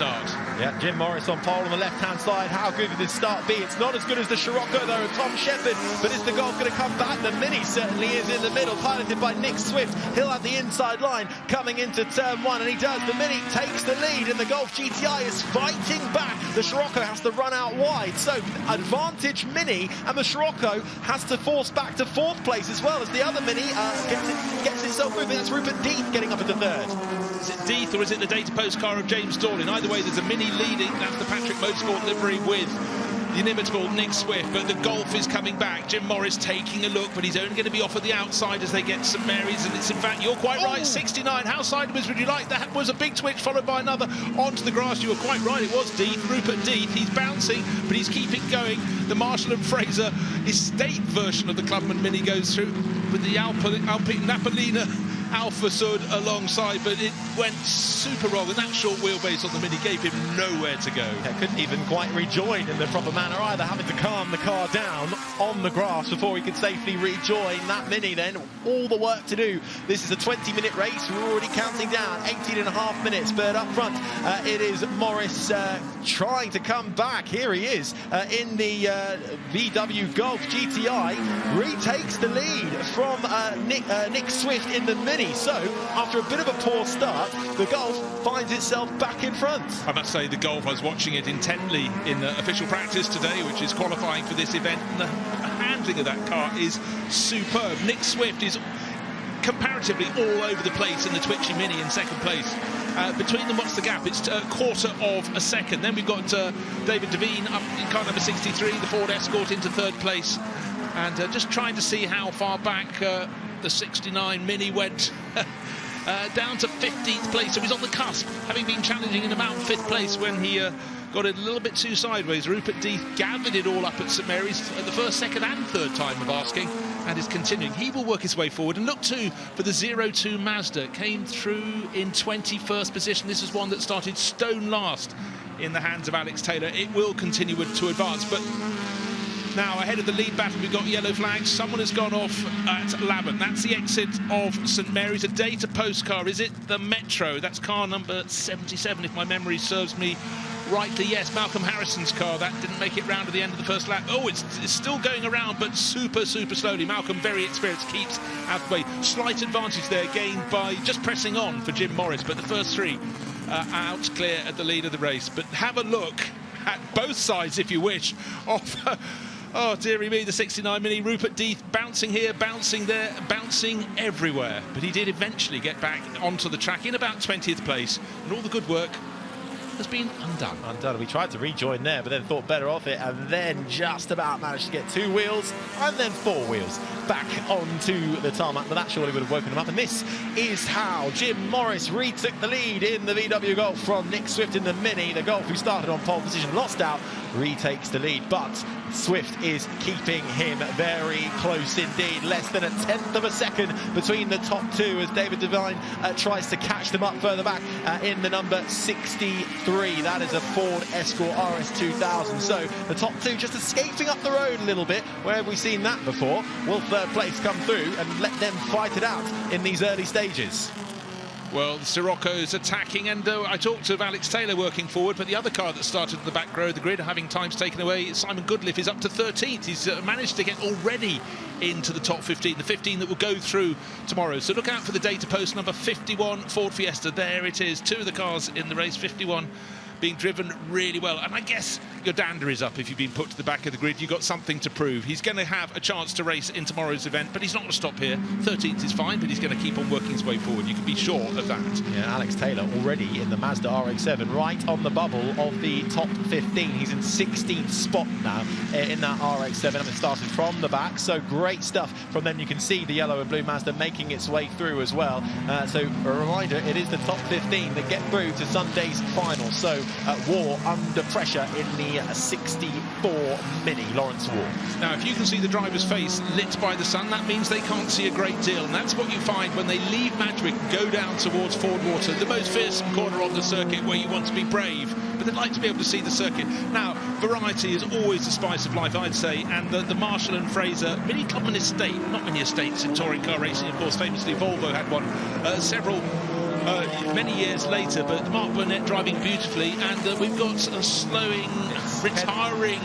start. Yeah, Jim Morris on pole on the left-hand side. How good could this start be? It's not as good as the Sirocco, though, Tom Shepherd. But is the Golf going to come back? The Mini certainly is in the middle, piloted by Nick Swift. He'll have the inside line coming into turn one, and he does. The Mini takes the lead, and the Golf GTI is fighting back. The Sirocco has to run out wide. So, advantage Mini, and the Sirocco has to force back to fourth place as well as the other Mini gets itself moving. That's Rupert Death getting up into third. Is it Death or is it the data post car of James Dorling? Either way, there's a Mini leading. That's the Patrick Motorsport livery with the inimitable Nick Swift, but the Golf is coming back. Jim Morris taking a look, but he's only going to be off at the outside as they get St Mary's, and it's in fact, you're quite right, 69. How sideways would you like? That was a big twitch followed by another onto the grass. You were quite right, it was Death, Rupert Death. He's bouncing, but he's keeping going. The Marshall and Fraser estate version of the Clubman Mini goes through with the Alpine Napolina Alpha Sud alongside, but it went super wrong, and that short wheelbase on the Mini gave him nowhere to go. Yeah, couldn't even quite rejoin in the proper manner either, having to calm the car down on the grass before he could safely rejoin. That Mini then, all the work to do. This is a 20-minute race. We're already counting down 18.5 minutes, but up front it is Morris trying to come back. Here he is in the VW Golf GTI, retakes the lead from Nick Swift in the Mini. So, after a bit of a poor start, the Golf finds itself back in front. I must say, the Golf, I was watching it intently in official practice today, which is qualifying for this event, and the handling of that car is superb. Nick Swift is comparatively all over the place in the twitchy Mini in second place. Between them, what's the gap? It's a quarter of a second. Then we've got David Devine up in car number 63, the Ford Escort into third place. And just trying to see how far back the 69 Mini went down to 15th place. So he's on the cusp, having been challenging in about 5th place when he got it a little bit too sideways. Rupert Death gathered it all up at St Mary's at the first, second and third time of asking, and is continuing. He will work his way forward. And look too for the 02 Mazda, came through in 21st position. This is one that started stone last in the hands of Alex Taylor. It will continue to advance, but now, ahead of the lead battle, we've got yellow flags. Someone has gone off at Laban. That's the exit of St Mary's. A data post car. Is it the Metro? That's car number 77, if my memory serves me rightly. Yes, Malcolm Harrison's car. That didn't make it round to the end of the first lap. Oh, it's still going around, but super slowly. Malcolm, very experienced, keeps out of the way. Slight advantage there, gained by just pressing on for Jim Morris, but the first three out clear at the lead of the race. But have a look at both sides, if you wish, of... Oh, dearie me, the 69 Mini. Rupert Death bouncing here, bouncing there, bouncing everywhere. But he did eventually get back onto the track in about 20th place. And all the good work has been undone. We tried to rejoin there, but then thought better of it, and then just about managed to get 2 wheels and then 4 wheels back onto the tarmac. But that surely would have woken him up. And this is how Jim Morris retook the lead in the VW Golf from Nick Swift in the Mini. The Golf, who started on pole position, lost out, retakes the lead, but Swift is keeping him very close indeed. Less than 1/10 of a second between the top two as David Devine tries to catch them up further back in the number 63. That is a Ford Escort RS2000. So the top two just escaping up the road a little bit. Where have we seen that before? Will third place come through and let them fight it out in these early stages? Well, the Sciroccos attacking, and I talked of Alex Taylor working forward, but the other car that started in the back row of the grid, having times taken away, Simon Goodliff is up to 13th. He's managed to get already into the top 15, the 15 that will go through tomorrow. So look out for the data post number 51 Ford Fiesta. There it is, 2 of the cars in the race, 51 being driven really well. And I guess your dander is up if you've been put to the back of the grid. You've got something to prove. He's going to have a chance to race in tomorrow's event, but he's not going to stop here. 13th is fine, but he's going to keep on working his way forward. You can be sure of that. Yeah, Alex Taylor already in the Mazda RX-7, right on the bubble of the top 15. He's in 16th spot now in that RX-7, and it started from the back. So great stuff from them. You can see the yellow and blue Mazda making its way through as well. So a reminder, it is the top 15 that get through to Sunday's final. So War under pressure in the 64 Mini, Lawrence War. Now, if you can see the driver's face lit by the sun, that means they can't see a great deal, and that's what you find when they leave Madrid and go down towards Ford Water, the most fearsome corner on the circuit where you want to be brave, but they'd like to be able to see the circuit. Now, variety is always the spice of life, I'd say, and the Marshall and Fraser Mini Clubman estate, not many estates in touring car racing, of course, famously Volvo had one several many years later, but Mark Burnett driving beautifully, and we've got a slowing, retiring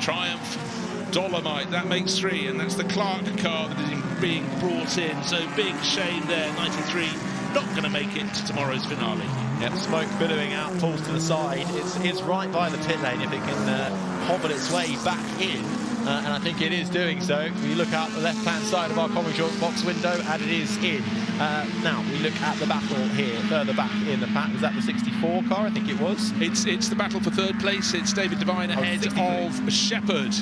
Triumph Dolomite. That makes 3, and that's the Clark car that is being brought in. So big shame there, 93, not going to make it to tomorrow's finale. Yep, smoke billowing out, pulls to the side. It's right by the pit lane if it can hobble its way back in. And I think it is doing so. We look out the left-hand side of our commentary box window, and it is in. Now, we look at the battle here, further back in the pack. Was that the 64 car? I think it was. It's the battle for 3rd place. It's David Devine ahead of Shepherd.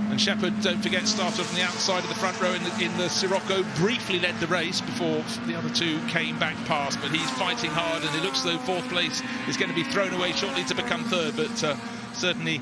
And Shepherd, don't forget, started from the outside of the front row in the Sirocco, briefly led the race before the other 2 came back past, but he's fighting hard, and it looks as though 4th place is going to be thrown away shortly to become 3rd, but certainly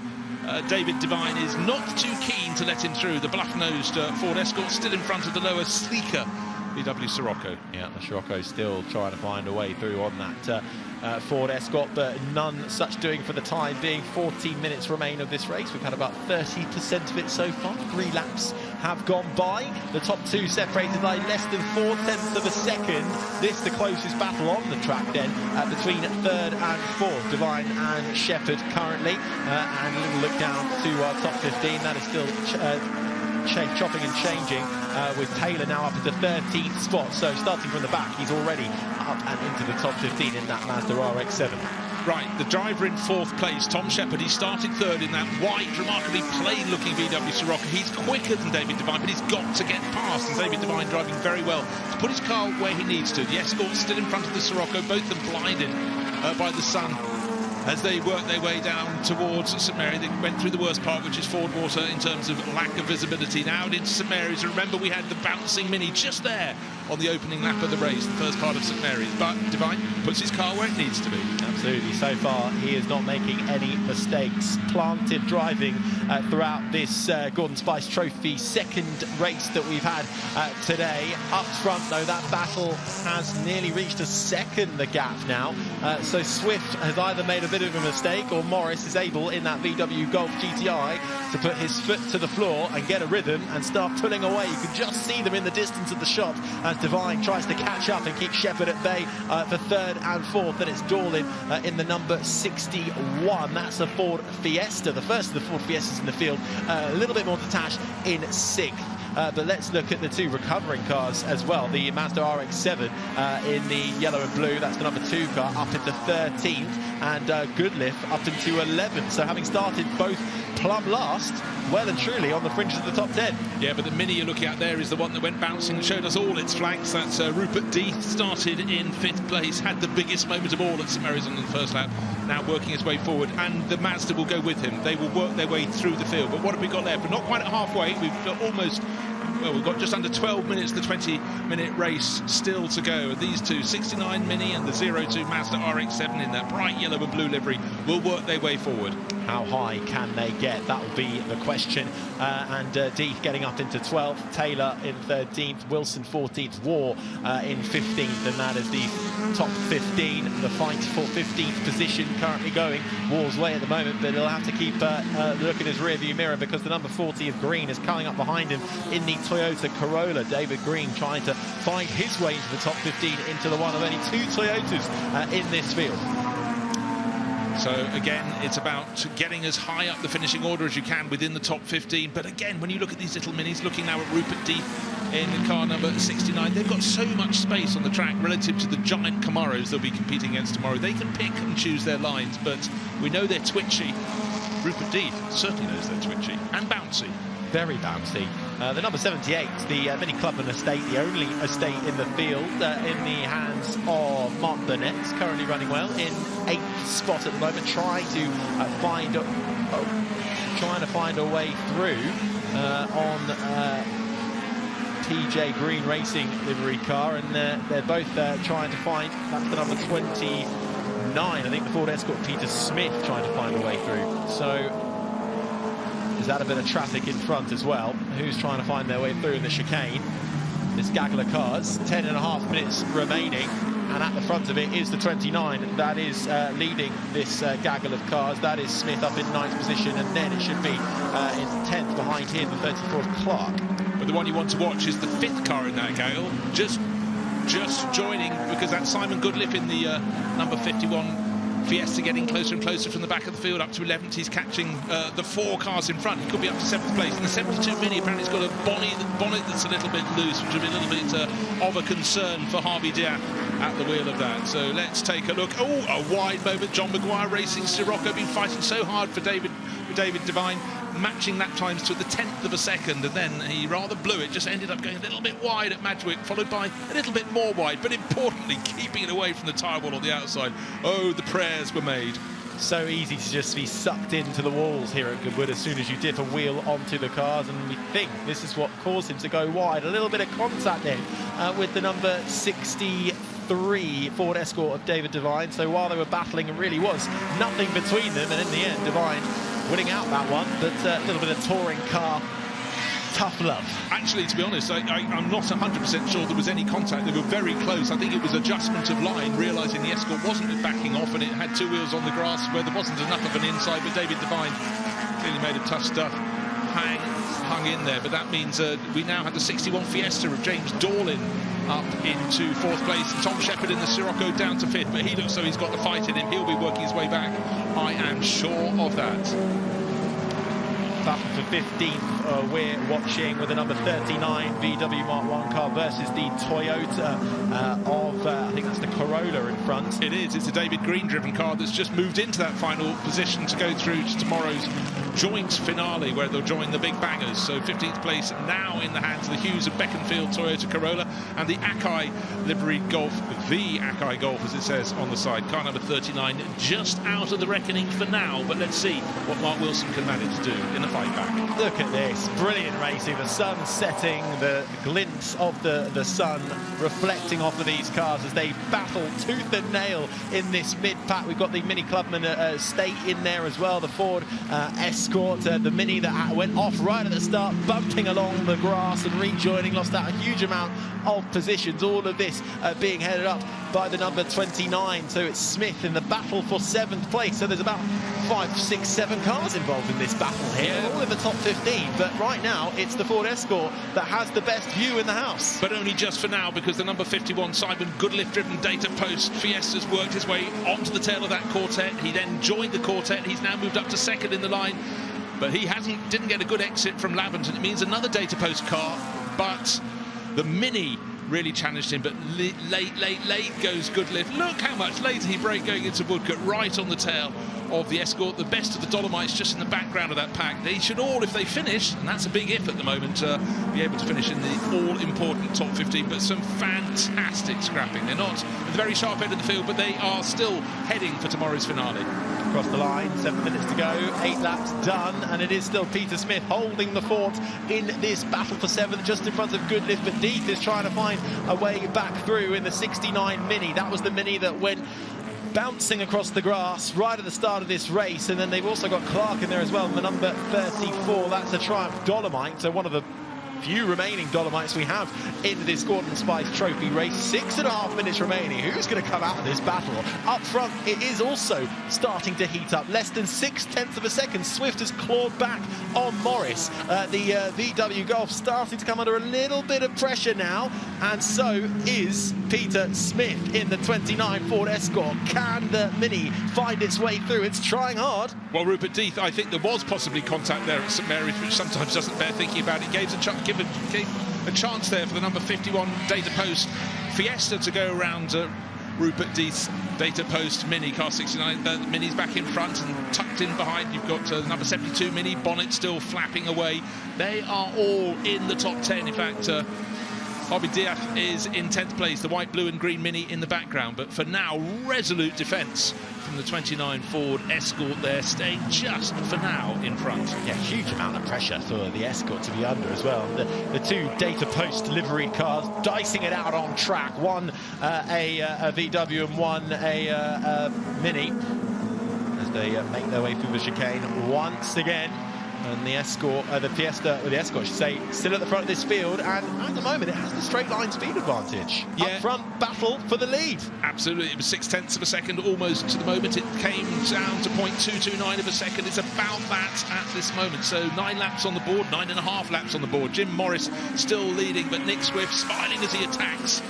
David Devine is not too keen to let him through. The bluff-nosed Ford Escort still in front of the lower, sleeker VW Sirocco. Yeah, the Sirocco still trying to find a way through on that Ford Escort, but none such doing for the time being. 14 minutes remain of this race. We've had about 30% of it so far. 3 laps have gone by. The top 2 separated by less than 4/10 of a second. This the closest battle on the track then between 3rd and 4th. Devine and Shepherd currently, and a little look down to our top 15. That is still chopping and changing, with Taylor now up at the 13th spot. So starting from the back, he's already up and into the top 15 in that Mazda RX-7. Right, the driver in 4th place, Tom Shepherd, he started 3rd in that white, remarkably plain-looking VW Sirocco. He's quicker than David Devine, but he's got to get past, and David Devine driving very well to put his car where he needs to. The Escort's still in front of the Sirocco, both of them blinded by the sun as they work their way down towards St Mary. They went through the worst part, which is Ford Water, in terms of lack of visibility. Now into St Mary's. Remember, we had the bouncing Mini just there on the opening lap of the race, the first part of St Mary's. But Devine puts his car where it needs to be. Absolutely. So far, he is not making any mistakes. Planted driving throughout this Gordon Spice Trophy 2nd race that we've had today. Up front, though, that battle has nearly reached a 2nd, the gap now. So Swift has either made a bit of a mistake, or Morris is able, in that VW Golf GTI, to put his foot to the floor and get a rhythm and start pulling away. You can just see them in the distance of the shot as Devine tries to catch up and keep Shepherd at bay for 3rd and 4th. And it's Dorlin in the number 61. That's a Ford Fiesta, the first of the Ford Fiestas in the field. A little bit more detached in 6th. But let's look at the 2 recovering cars as well. The Mazda RX-7 in the yellow and blue, that's the number 2 car, up into 13th, and Goodwood up into 11th. So having started both plumb last, well and truly on the fringes of the top 10. Yeah, but the Mini you're looking at there is the one that went bouncing and showed us all its flanks. That's Rupert Death, started in 5th place, had the biggest moment of all at St Mary's on the first lap, now working his way forward, and the Mazda will go with him. They will work their way through the field. But what have we got there? But not quite at halfway. We've almost... Well, we've got just under 12 minutes, the 20-minute race still to go. These 2, 69 Mini and the 02 Mazda RX-7 in that bright yellow and blue livery, will work their way forward. How high can they get? That will be the question. And Death getting up into 12th, Taylor in 13th, Wilson 14th, War in 15th, and that is the top 15. The fight for 15th position currently going War's way at the moment, but he'll have to keep a look at his rearview mirror, because the number 40 of Green is coming up behind him in the Toyota Corolla. David Green trying to find his way into the top 15, into the one of only 2 Toyotas in this field. So again, it's about getting as high up the finishing order as you can within the top 15. But again, when you look at these little Minis, looking now at Rupert Death in car number 69, they've got so much space on the track relative to the giant Camaros they'll be competing against tomorrow. They can pick and choose their lines, but we know they're twitchy. Rupert Death certainly knows they're twitchy and bouncy. Very bouncy. The number 78, the Mini Clubman estate, the only estate in the field, in the hands of Mark Burnett, currently running well in 8th spot at the moment, trying to find a way through on TJ Green Racing livery car, and they're both trying to find, that's the number 29, I think, the Ford Escort Peter Smith, trying to find a way through. So is that a bit of traffic in front as well? Who's trying to find their way through in the chicane? This gaggle of cars, 10.5 minutes remaining, and at the front of it is the 29 that is leading this gaggle of cars. That is Smith up in 9th position, and then it should be in 10th behind him, the 34th Clark. But the one you want to watch is the 5th car in that gaggle, just just joining, because that's Simon Goodliff in the number 51 Fiesta getting closer and closer from the back of the field up to 11th. He's catching the 4 cars in front. He could be up to 7th place. And the 72 Mini apparently has got a bonnet that's a little bit loose, which would be a little bit of a concern for Harvey Diaz at the wheel of that. So let's take a look. Oh, a wide moment. John Maguire racing Sciroccos, been fighting so hard for David Devine, matching lap times to the 10th of a second, and then he rather blew it, just ended up going a little bit wide at Madgwick, followed by a little bit more wide, but importantly keeping it away from the tyre wall on the outside. Oh, the prayers were made. So easy to just be sucked into the walls here at Goodwood as soon as you dip a wheel onto the cars, and we think this is what caused him to go wide. A little bit of contact then with the number 63 Ford Escort of David Devine. So while they were battling, it really was nothing between them, and in the end Devine winning out that one, but a little bit of touring car tough love. Actually, to be honest, I'm not 100% sure there was any contact. They were very close. I think it was adjustment of line, realising the Escort wasn't backing off and it had 2 wheels on the grass where there wasn't enough of an inside, but David Devine clearly made a tough stuff. Hung in there, but that means we now have the 61 Fiesta of James Dorlin up into 4th place, and Tom Shepherd in the Sirocco down to 5th, but he looks so he's got the fight in him. He'll be working his way back, I am sure of that. Battle for 15th, we're watching with the number 39 VW Mark 1 car versus the Toyota of, I think that's the Corolla in front. It is. It's a David Green driven car that's just moved into that final position to go through to tomorrow's joint finale, where they'll join the big bangers. So 15th place now in the hands of the Hughes of Beaconsfield Toyota Corolla and the Akai liveried Golf, the Akai Golf as it says on the side. Car number 39 just out of the reckoning for now, but let's see what Mark Wilson can manage to do in the fight back. Look at this, brilliant racing, the sun setting, the glints of the sun reflecting off of these cars as they battle tooth and nail in this mid-pack. We've got the Mini Clubman State in there as well, the Ford Escort, the Mini that went off right at the start, bumping along the grass and rejoining, lost out a huge amount of positions. All of this being headed up by the number 29, so it's Smith in the battle for 7th place. So there's about 5, 6, 7 cars involved in this battle here, all in the top 15, but right now it's the Ford Escort that has the best view in the house. But only just for now, because the number 51 Simon Goodliff driven data post Fiesta's worked his way onto the tail of that quartet. He then joined the quartet. He's now moved up to 2nd in the line, but he didn't get a good exit from Lavington. It means another data post car, but the Mini really challenged him, but late goes Goodliff. Look how much later he braked going into Woodcote, right on the tail of the Escort. The best of the Dolomites just in the background of that pack. They should all, if they finish, and that's a big if at the moment, be able to finish in the all-important top 15, but some fantastic scrapping. They're not at the very sharp end of the field, but they are still heading for tomorrow's finale. Across the line, 7 minutes to go, 8 laps done, and it is still Peter Smith holding the fort in this battle for 7th, just in front of Goodliff, but Deeth is trying to find a way back through in the 69 Mini. That was the Mini that went bouncing across the grass right at the start of this race, and then they've also got Clark in there as well, the number 34. That's a Triumph Dolomite, so one of the few remaining Dolomites we have in this Gordon Spice Trophy race. 6.5 minutes remaining. Who's going to come out of this battle? Up front, it is also starting to heat up. Less than 0.6 of a second. Swift has clawed back on Morris. The VW Golf starting to come under a little bit of pressure now, and so is Peter Smith in the 29 Ford Escort. Can the Mini find its way through? It's trying hard. Well, Rupert Deeth, I think there was possibly contact there at St Mary's, which sometimes doesn't bear thinking about. It gave a chance there for the number 51 data post Fiesta to go around Rupert Deeth's data post Mini. Car 69, the Mini's back in front and tucked in behind. You've got number 72 Mini, bonnet still flapping away. They are all in the top 10. In fact, Harvey Diaz is in 10th place, the white, blue and green Mini in the background. But for now, resolute defence from the 29 Ford Escort there, staying just for now in front. Yeah, huge amount of pressure for the Escort to be under as well. The 2 data post liveried cars dicing it out on track. One a VW and one a Mini as they make their way through the chicane once again. And the Escort, the Fiesta, or the Escort, I should say, still at the front of this field, and at the moment it has the straight line speed advantage. Yeah. Up front battle for the lead. Absolutely, it was 0.6 of a second almost to the moment. It came down to 0.229 of a second. It's about that at this moment. So 9 laps on the board, 9.5 laps on the board. Jim Morris still leading, but Nick Swift smiling as he attacks.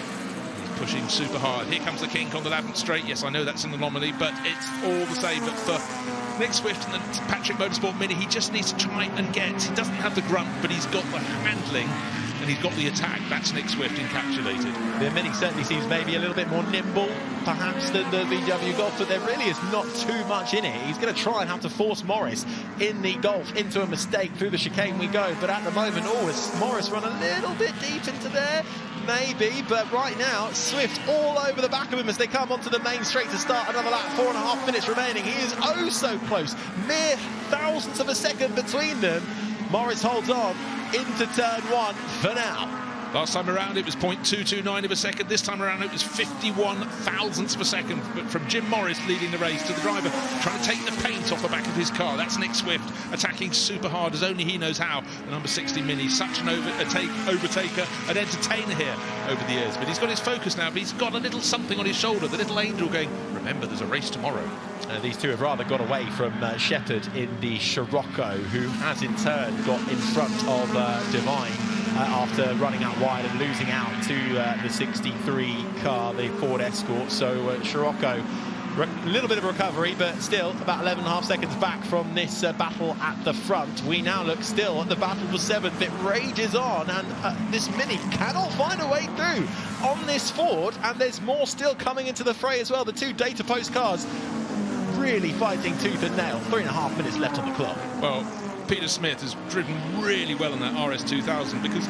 pushing super hard. Here comes the kink on the Lavant straight. Yes, I know that's an anomaly, but it's all the same. But for Nick Swift and the Patrick Motorsport Mini, he just needs to try and get. He doesn't have the grunt, but he's got the handling and he's got the attack. That's Nick Swift encapsulated. The Mini certainly seems maybe a little bit more nimble, perhaps, than the VW Golf, but there really is not too much in it. He's going to try and have to force Morris in the Golf into a mistake. Through the chicane we go, but at the moment, is Morris run a little bit deep into there? Maybe, but right now, Swift all over the back of him as they come onto the main straight to start another lap. 4.5 minutes remaining. He is oh so close, mere thousandths of a second between them. Morris holds on into turn one for now. Last time around it was 0.229 of a second. This time around it was 51 thousandths of a second. But from Jim Morris leading the race to the driver trying to take the paint off the back of his car. That's Nick Swift attacking super hard as only he knows how. The number 60 Mini, such an overtaker, an entertainer here over the years. But he's got his focus now. But he's got a little something on his shoulder. The little angel going, remember, there's a race tomorrow. These two have rather got away from Shepherd in the Sciroccos, who has in turn got in front of Divine. After running out wide and losing out to the 63 car, the Ford Escort. So Sciroccos, a little bit of recovery, but still about 11.5 seconds back from this battle at the front. We now look still at the battle for 7th. It rages on, and this Mini cannot find a way through on this Ford, and there's more still coming into the fray as well. The two data post cars really fighting tooth and nail. 3.5 minutes left on the clock. Well, Peter Smith has driven really well in that RS2000 because,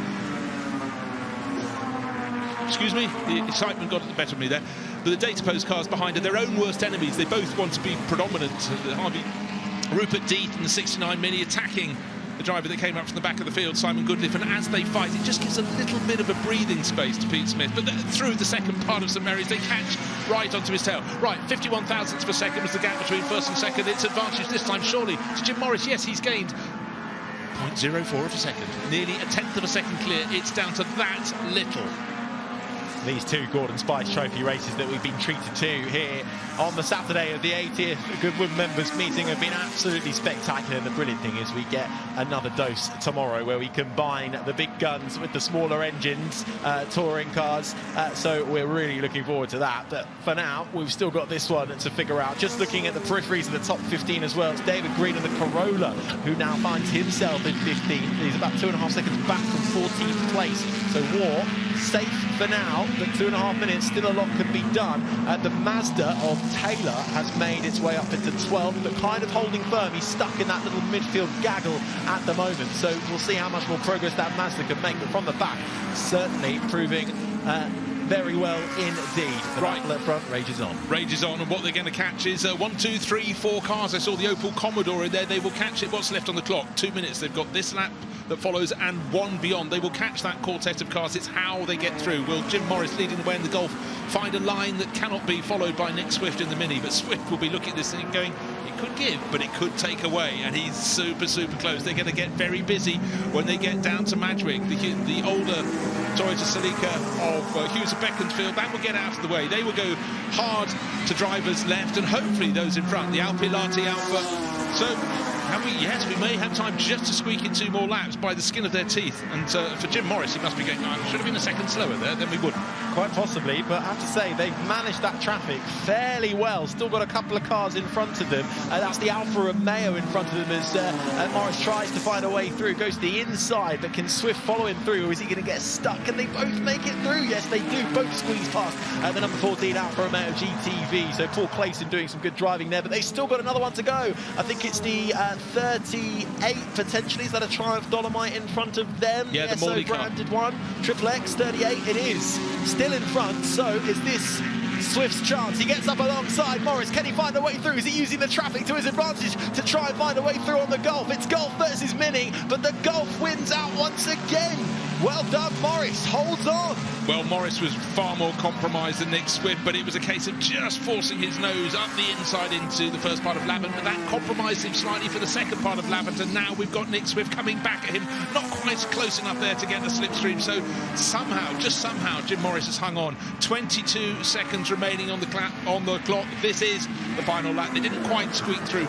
excuse me, the excitement got the better of me there. But the data post cars behind are their own worst enemies. They both want to be predominant. Rupert Deeth and the 69 Mini attacking the driver that came up from the back of the field, Simon Goodliff, and as they fight, it just gives a little bit of a breathing space to Pete Smith. But through the second part of St Mary's, they catch right onto his tail. Right, 51 thousandths of a second was the gap between first and second. It's advantage this time, surely, to Jim Morris. Yes, he's gained 0.04 of a second. Nearly a tenth of a second clear. It's down to that little. These two Gordon Spice Trophy races that we've been treated to here on the Saturday of the 80th Goodwood members meeting have been absolutely spectacular. And the brilliant thing is we get another dose tomorrow where we combine the big guns with the smaller engines, touring cars. So we're really looking forward to that. But for now, we've still got this one to figure out. Just looking at the peripheries of the top 15 as well, it's David Green and the Corolla who now finds himself in 15th. He's about 2.5 seconds back from 14th place. So War safe for now, but 2.5 minutes, still a lot can be done. The Mazda of Taylor has made its way up into 12th, but kind of holding firm. He's stuck in that little midfield gaggle at the moment, so we'll see how much more progress that Mazda can make. But from the back, certainly proving very well indeed. The battle at front rages on. Rages on, and what they're going to catch is 1, 2, 3, 4 cars. I saw the Opel Commodore in there. They will catch it. What's left on the clock? 2 minutes. They've got this lap that follows and one beyond. They will catch that quartet of cars. It's how they get through. Will Jim Morris, leading the way in the Golf, find a line that cannot be followed by Nick Swift in the Mini? But Swift will be looking at this thing going, it could give, but it could take away, and he's super, super close. They're going to get very busy when they get down to Madgwick. The older Toyota Celica of Hughes of Beaconsfield, that will get out of the way. They will go hard to drivers left, and hopefully those in front, the Alpilati Alpha. So yes, we may have time just to squeak in 2 more laps by the skin of their teeth. And for Jim Morris, he must be going, I should have been a second slower there, then we wouldn't. Quite possibly, but I have to say, they've managed that traffic fairly well. Still got a couple of cars in front of them. That's the Alfa Romeo in front of them as Morris tries to find a way through. Goes to the inside, but can Swift follow him through, or is he going to get stuck? And they both make it through. Yes, they do. Both squeeze past the number 14 Alfa Romeo GTV. So Paul Clayson doing some good driving there, but they've still got another one to go. I think it's the 38 potentially. Is that a Triumph Dolomite in front of them? Yeah, the Morley car. Branded one. Triple X 38 it is. Still in front. So is this Swift's chance? He gets up alongside Morris. Can he find a way through? Is he using the traffic to his advantage to try and find a way through on the Golf? It's Golf versus Mini, but the Golf wins out once again. Well done, Morris. Holds on. Well, Morris was far more compromised than Nick Swift, but it was a case of just forcing his nose up the inside into the first part of Lavant, but that compromised him slightly for the second part of Lavant, and now we've got Nick Swift coming back at him, not quite close enough there to get the slipstream, so somehow, just somehow, Jim Morris has hung on. 22 seconds remaining on the clock. This is the final lap. They didn't quite squeak through.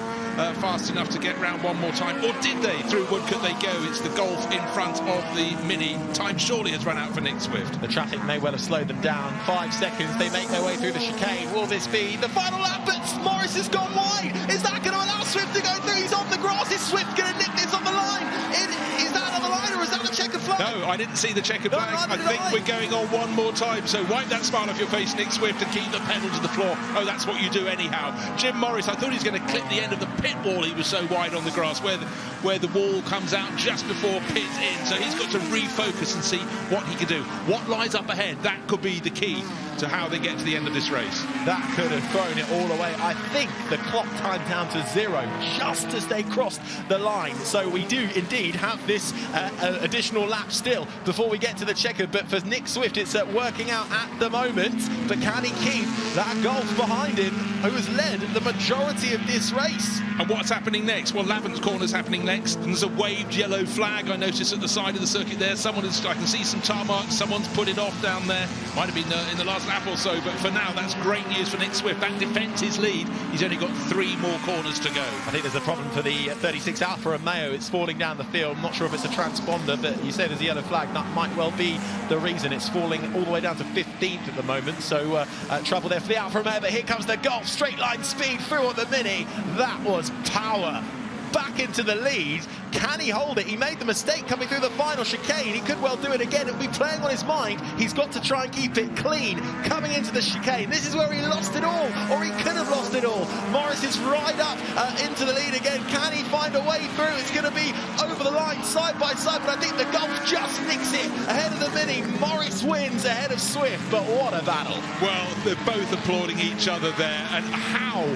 fast enough to get round one more time, or did they? Through Woodcote they go. It's the Golf in front of the Mini. Time surely has run out for Nick Swift. The traffic may well have slowed them down. 5 seconds, they make their way through the chicane. Will this be the final lap? But Morris has gone wide. Is that going to allow Swift to go through? He's on the grass. Is Swift going to nick this on the line? Is that on the line, or is that a checkered flag? No, I didn't see the checkered flag. I think we're going on one more time. So wipe that smile off your face, Nick Swift, and keep the pedal to the floor. Oh, that's what you do anyhow. Jim Morris, I thought he was going to clip the end of the pit wall. He was so wide on the grass where the wall comes out just before pit in. So he's got to refocus and see what he can do. What lies up ahead, that could be the key to how they get to the end of this race. That could have thrown it all away. I think the clock timed down to 0 just as they crossed the line. So we do indeed have this additional lap still before we get to the checkered. But for Nick Swift, it's working out at the moment. But can he keep that Golf behind him, who has led the majority of this race? And what's happening next? Well, Laven's corner's happening next. And there's a waved yellow flag, I noticed, at the side of the circuit there. I can see some tar marks. Someone's put it off down there. Might have been in the last lap or so. But for now, that's great news for Nick Swift. That defends his lead. He's only got 3 more corners to go. I think there's a problem for the 36 Alfa Romeo. It's falling down the field. I'm not sure if it's a transponder, but you say there's a yellow flag. That might well be the reason. It's falling all the way down to 15th at the moment. So trouble there for the Alfa Romeo. But here comes the Golf. Straight line speed through on the Mini. That was power. Back into the lead. Can he hold it? He made the mistake coming through the final chicane. He could well do it again. It'll be playing on his mind. He's got to try and keep it clean coming into the chicane. This is where he lost it all, or he could have lost it all. Morris is right up into the lead again. Can he find a way through? It's going to be over the line side by side, but I think the Golf just nicks it ahead of the Mini. Morris wins ahead of Swift, but what a battle. Well, they're both applauding each other there, and how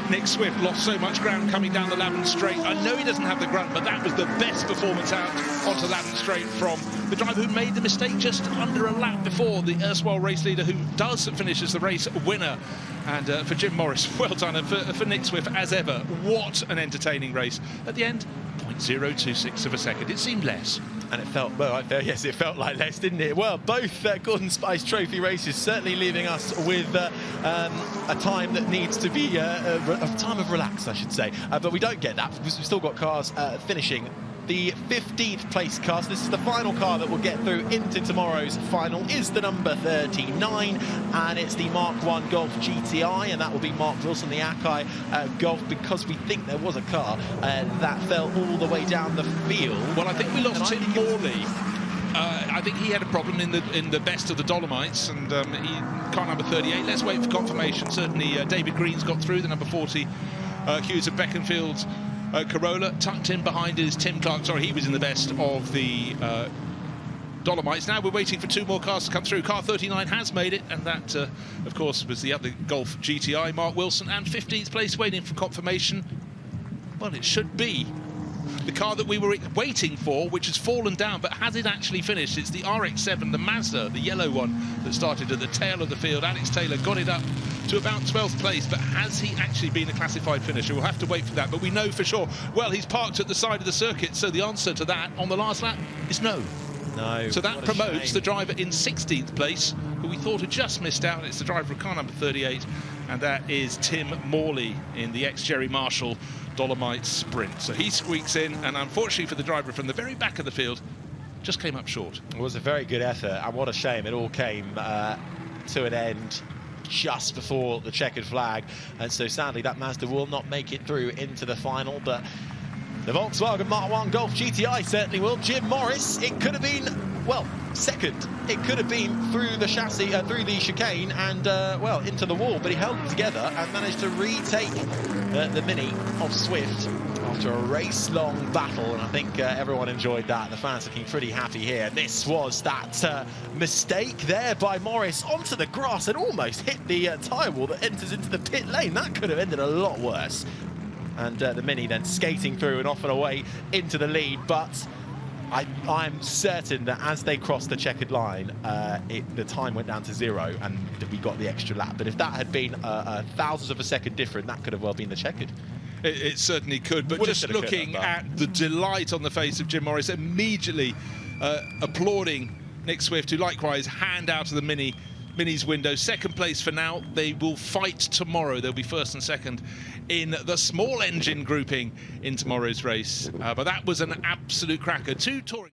Nick Swift lost so much ground coming down the Lavin straight. I know he doesn't have the grunt, but that was the best performance out onto Lavin straight from the driver who made the mistake just under a lap before, the erstwhile race leader, who does finish as the race winner. And for Jim Morris, well done. And for Nick Swift, as ever, what an entertaining race. At the end, 0.026 of a second. It seemed less. And it felt, well, yes, it felt like less, didn't it? Well, both Gordon Spice Trophy races certainly leaving us with a time that needs to be a time of relax, I should say. But we don't get that because we've still got cars finishing. The 15th place car, so this is the final car that will get through into tomorrow's final, is the number 39, and it's the Mark 1 Golf GTI, and that will be Mark Wilson, the Akai Golf, because we think there was a car that fell all the way down the field. Well, I think we lost Tim Morley. I think he had a problem in the best of the Dolomites, and car number 38. Let's wait for confirmation. Certainly, David Green's got through, the number 40 Hughes of Beaconsfield's Corolla. Tucked in behind is Tim Clark. Sorry, he was in the best of the Dolomites. Now we're waiting for 2 more cars to come through. Car 39 has made it, and that, of course, was the other Golf GTI, Mark Wilson, and 15th place waiting for confirmation. Well, it should be the car that we were waiting for, which has fallen down, but has it actually finished? It's the RX-7, the Mazda, the yellow one, that started at the tail of the field. Alex Taylor got it up to about 12th place, but has he actually been a classified finisher? We'll have to wait for that, but we know for sure. Well, he's parked at the side of the circuit, so the answer to that on the last lap is no. No. So that promotes the driver in 16th place, who we thought had just missed out. It's the driver of car number 38, and that is Tim Morley in the ex-Jerry Marshall Dolomite Sprint. So he squeaks in, and unfortunately for the driver from the very back of the field, just came up short. It was a very good effort, and what a shame it all came to an end just before the checkered flag, and so sadly that Mazda will not make it through into the final, but the Volkswagen Mark 1 Golf GTI certainly will. Jim Morris, it could have been, well, second. It could have been through the chassis, through the chicane, and well, into the wall, but he held it together and managed to retake the Mini of Swift after a race-long battle, and I think everyone enjoyed that. The fans looking pretty happy here. This was that mistake there by Morris onto the grass and almost hit the tyre wall that enters into the pit lane. That could have ended a lot worse. And the Mini then skating through and off and away into the lead, but I'm certain that as they crossed the checkered line, the time went down to 0 and we got the extra lap. But if that had been a thousandth of a second different, that could have well been the checkered. It certainly could, but just looking at the delight on the face of Jim Morris, immediately applauding Nick Swift, who likewise hand out of the Mini Minis window. Second place for now. They will fight tomorrow. They'll be first and second in the small engine grouping in tomorrow's race. But that was an absolute cracker. 2 touring.